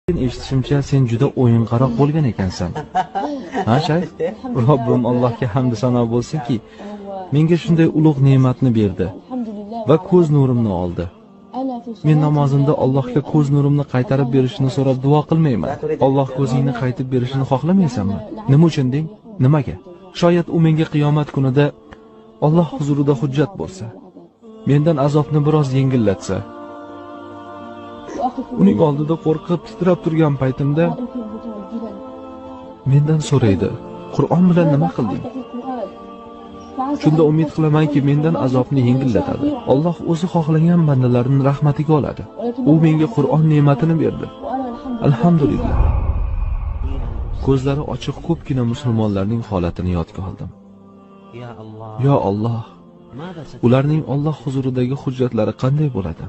Eshitishimcha, sen juda o'yinqaroq bo'lgan ekansan. Ha, shayx? Robbim Allohga hamd sano bo'lsinki, menga shunday ulug' ne'matni berdi va ko'z nurimni oldi. Men namozimda Allohga ko'z nurimni qaytarib berishini so'rab duo qilmayman. Alloh ko'zingni qaytib berishini xohlamaysanmi? Nima uchun deng? Nimaga? Shoyat u menga qiyomat kunida Alloh huzurida hujjat bo'lsa, mendan azobni biroz yengillatsa, uning oldida qo'rqib titrab turgan paytimda mendan so'raydi, Qur'on bilan nima qilding? Shunda umid qilamanki, mendan azobni yengillatadi. Alloh o'zi xohlagan bandalarining rahmatiga oladi. U menga Qur'on ne'matini berdi. Alhamdulillah. Ko'zlari ochiq ko'pgina musulmonlarning holatini yodga oldim. Ya Alloh, ularning Alloh huzuridagi hujjatlari qanday bo'ladi?